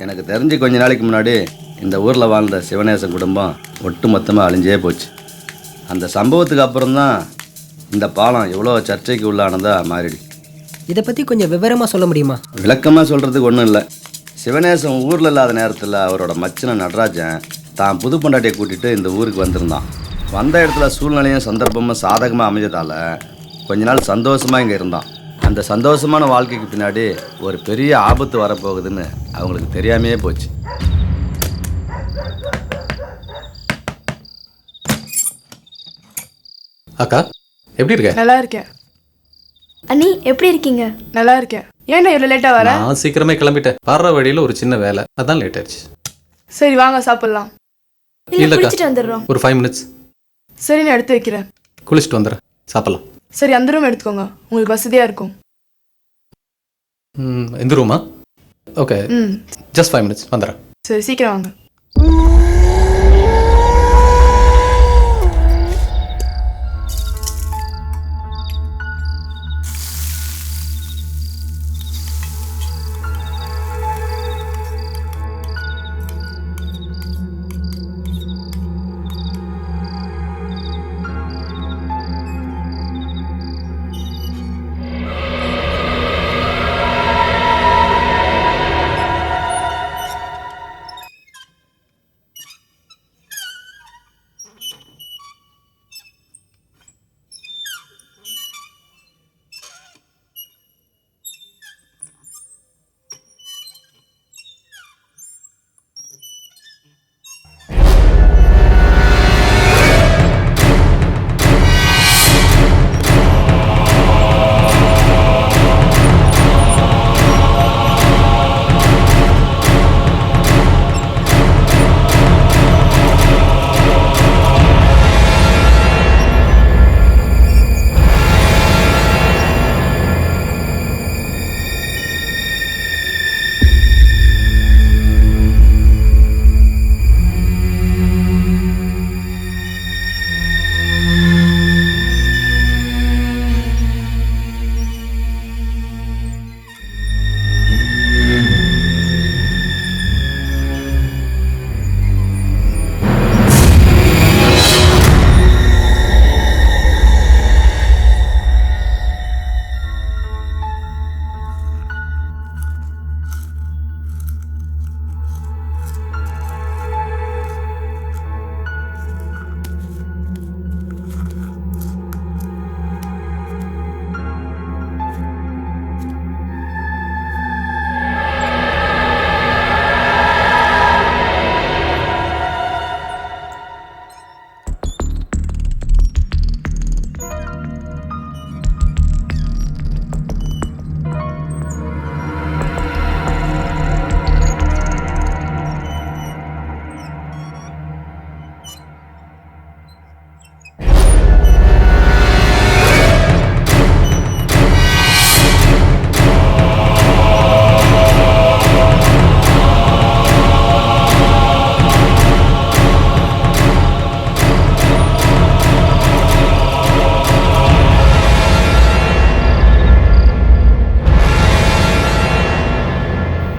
எனக்கு தெரிஞ்சு கொஞ்ச நாளைக்கு முன்னாடி இந்த ஊரில் வாழ்ந்த சிவநேசன் குடும்பம் ஒட்டு மொத்தமாக அழிஞ்சே போச்சு. அந்த சம்பவத்துக்கு அப்புறம்தான் இந்த பாலம் எவ்வளோ சர்ச்சைக்கு உள்ளானதாக மாறிடுச்சு. இதை பற்றி கொஞ்சம் விவரமாக சொல்ல முடியுமா? விளக்கமாக சொல்கிறதுக்கு ஒன்றும் இல்லை. சிவநேசன் ஊரில் இல்லாத நேரத்தில் அவரோட மச்சனை நடராஜன் தான் புது பொண்டாட்டியை கூட்டிகிட்டு இந்த ஊருக்கு வந்திருந்தான். வந்த இடத்துல சூழ்நிலையும் சந்தர்ப்பமும் சாதகமாக அமைஞ்சதால் கொஞ்ச நாள் சந்தோஷமாக இங்கே இருந்தான். அந்த சந்தோஷமான வாழ்க்கைக்கு பின்னாடி ஒரு பெரிய ஆபத்து வரப்போகுதுன்னு அவங்களுக்கு தெரியாமையே போச்சு. அக்கா எப்படி இருக்க? நல்லா இருக்கேன். அண்ணி எப்படி இருக்கீங்க? நல்லா இருக்கேன். ஏன்னா இவ்வளோ லேட்டாக வர? நான் சீக்கிரமே கிளம்பிட்டேன். வர்ற வழியில் ஒரு சின்ன வேலை, அதான் லேட் ஆயிடுச்சு. சரி வாங்க சாப்பிட்லாம். இல்லை குளிச்சுட்டு வந்துடுறோம். ஒரு 5 minutes. சரி நான் எடுத்து வைக்கிறேன். குளிச்சுட்டு வந்துடுறேன், சாப்பிட்லாம். சரி அந்த ரூம் எடுத்துக்கோங்க, உங்களுக்கு வசதியாக இருக்கும். இந்த ரூமா? ஓகே, ஜஸ்ட் 5 minutes வந்துடுறேன். சரி சீக்கிரம் வாங்க.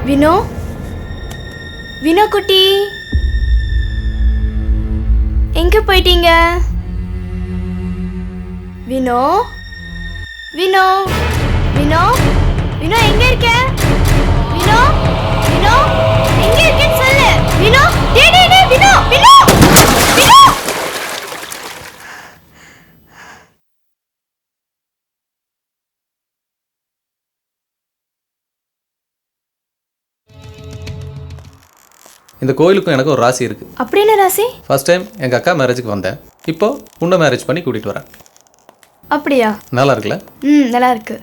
வினோ, வினோ குட்டி எங்க போயிட்டீங்க? வினோ, வினோ, வினோ, வினோ எங்க இருக்க? வினோ, வினோ எங்க இருக்கேன்னு சொல்லு. வினோ, டேய் டேய் டேய் வினோ, வினோ, வினோ. இந்த கோயிலுக்கும் எனக்கு ஒரு ராசி இருக்குது. அப்படி என்ன ராசி? ஃபர்ஸ்ட் டைம் எங்கள் அக்கா மேரேஜுக்கு வந்தேன், இப்போ உன்னை மேரேஜ் பண்ணி கூட்டிகிட்டு வரேன். அப்படியா? நல்லா இருக்குல்ல? நல்லா இருக்கு.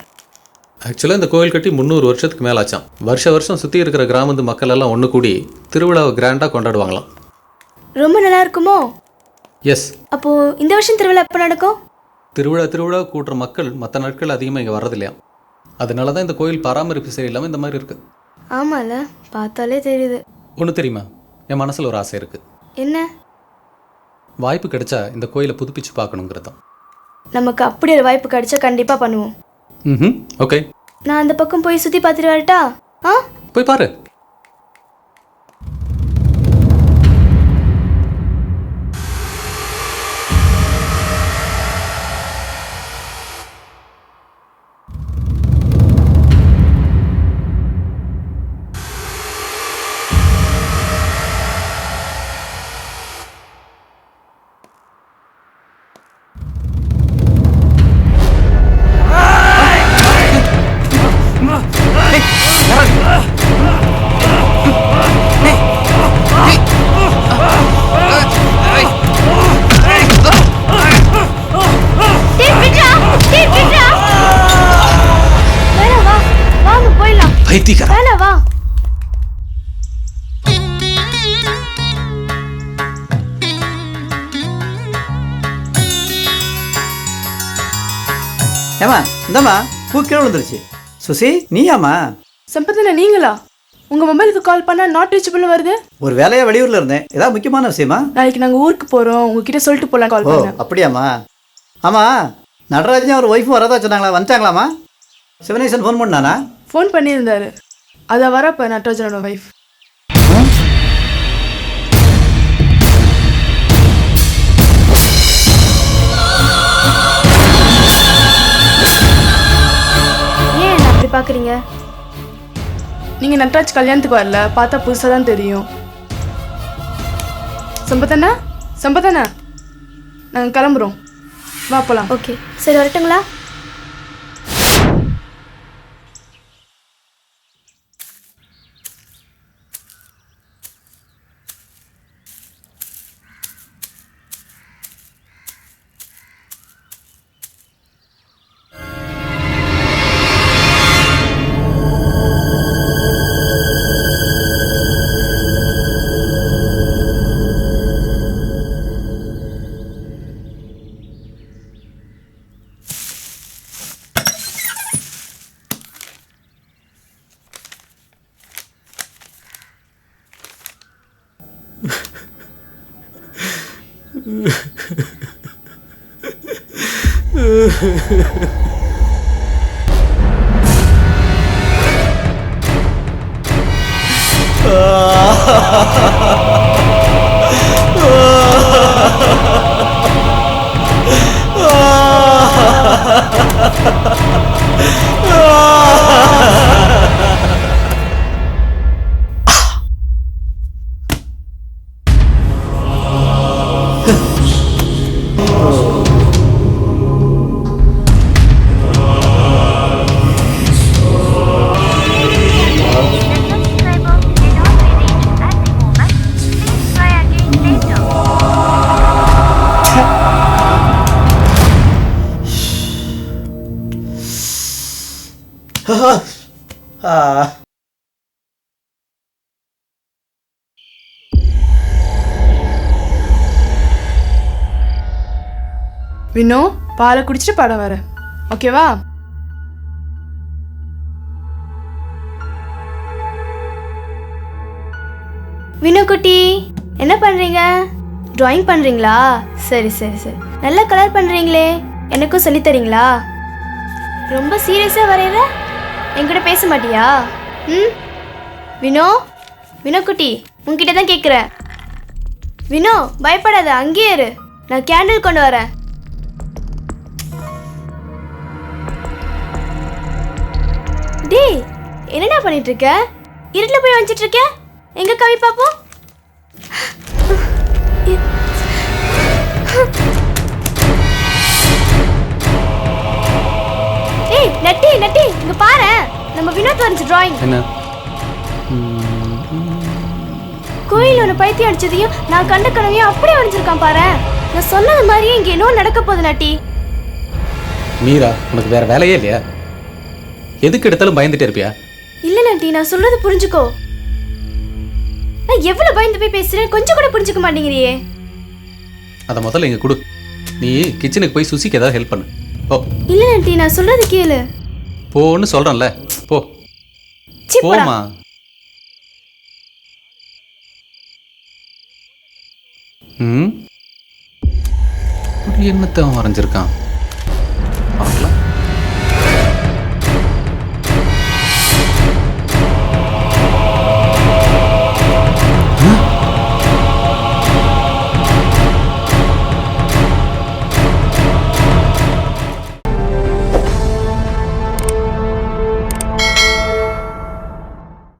ஆக்சுவலாக இந்த கோயில் கட்டி 300 வருஷத்துக்கு மேலே ஆச்சான். வருஷம் சுற்றி இருக்கிற கிராமத்து மக்கள் எல்லாம் ஒன்று கூடி திருவிழாவை கிராண்டாக கொண்டாடுவாங்களாம். ரொம்ப நல்லா இருக்குமோ? எஸ். அப்போ இந்த வருஷம் திருவிழா எப்போ நடக்கும்? திருவிழா கூட்டுற மக்கள் மற்ற நாட்கள் அதிகமாக இங்கே வர்றது இல்லையா, அதனால தான் இந்த கோயில் பராமரிப்பு சரியில்லாமல் இந்த மாதிரி இருக்குது. ஆமால, பார்த்தாலே தெரியுது. ஒன்று தெரியுமா, என் மனசில் ஒரு ஆசை இருக்குது. என்ன? வாய்ப்பு கிடைச்சா இந்த கோயிலை புதுப்பிச்சு பார்க்கணுங்கிறது தான். நமக்கு அப்படி ஒரு வாய்ப்பு கிடைச்சா கண்டிப்பாக பண்ணுவோம். ஓகே. நான் அந்த பக்கம் போய் சுற்றி பார்த்துட்டு வரட்டா? போய் பாரு. ஏம்மா இந்தாம்மா பூ கீழே விழுந்துருச்சு. சுசி நீயாம்மா? சம்பத்தண்ணா நீங்களா? உங்கள் மொபைலுக்கு கால் பண்ணால் நாட் ரீச்சபிள் வருது. ஒரு வேலையாக வெளியூரில் இருந்தேன். ஏதாவது முக்கியமான விஷயமா? நாளைக்கு நாங்கள் ஊருக்கு போகிறோம், உங்ககிட்ட சொல்லிட்டு போகலாம் கால் ஓ பண்ணேன். அப்படியாம்மா? ஆமாம், நடராஜன் அவர் ஒய்ஃபும் வரதா சொன்னாங்களா, வந்துட்டாங்களாம்மா? சிவனேசன் ஃபோன் பண்ணானா? ஃபோன் பண்ணியிருந்தாரு. அதை வரப்போ நட்ராஜனோட ஒய்ஃப். ஏன் என்ன அப்படி பார்க்குறீங்க? நீங்கள் நட்ராஜ் கல்யாணத்துக்கு வரல, பார்த்தா புதுசாக தான் தெரியும். சம்பத்தண்ணா, சம்பத்தண்ணா, நாங்கள் கிளம்புறோம், வா போகலாம். ஓகே சரி வரட்டுங்களா? வினோ, பாலை குடிச்சிட்டு படம் வர, ஓகேவா? வினோ குட்டி என்ன பண்ணுறீங்க? ட்ராயிங் பண்ணுறீங்களா? சரி சரி சரி, நல்ல கலர் பண்ணுறீங்களே, எனக்கும் சொல்லித் தரீங்களா? ரொம்ப சீரியஸாக வரைகிற, என்கிட்ட பேச மாட்டியா? ம் வினோ, வினோ குட்டி உன்கிட்ட தான் கேட்குறேன். வினோ பயப்படாத, அங்கேயே இரு, நான் கேண்டில் கொண்டு வரேன். டேய் என்னடா பண்ணிட்டு இருக்க? இருட்டில் போய் வந்துட்டு இருக்க, எங்க கவி பாப்போம். ஏய் நட்டி நட்டி, இங்க பாரு, நம்ம வினோத் வரைஞ்ச டிராயிங். என்ன? கோயில் ஒன்று பைத்தியம் அடிச்சதையும் நான் கண்ட கனவையும் அப்படியே வரைஞ்சிருக்கான் பாரு. நான் சொன்னது மாதிரியே இங்க இன்னும் நடக்க போகுது நட்டி. மீரா, உனக்கு வேற வேலையே இல்லையா? எதுக்கு எடுத்தாலும் பயந்துட்டே இருப்பியா? இல்ல நட்டி, நான் சொல்றது புரிஞ்சுக்கோ. நான் எவ்வளவு பயந்து போய் பேசுறேன், கொஞ்சம் கூட புரிஞ்சுக்க மாட்டேங்கிறியே. அதை முதல்ல இங்க கொடு. நீ கிச்சனுக்கு போய் சுசிக்கு ஏதாவது ஹெல்ப் பண்ணு. போ. இல்ல நட்டி, நான் சொல்றது கேளு. போன்னு சொல்றேன்ல, போ. சீ, போடா. போமா. ம், என்னத்தை அவன் வரைஞ்சிருக்கான்?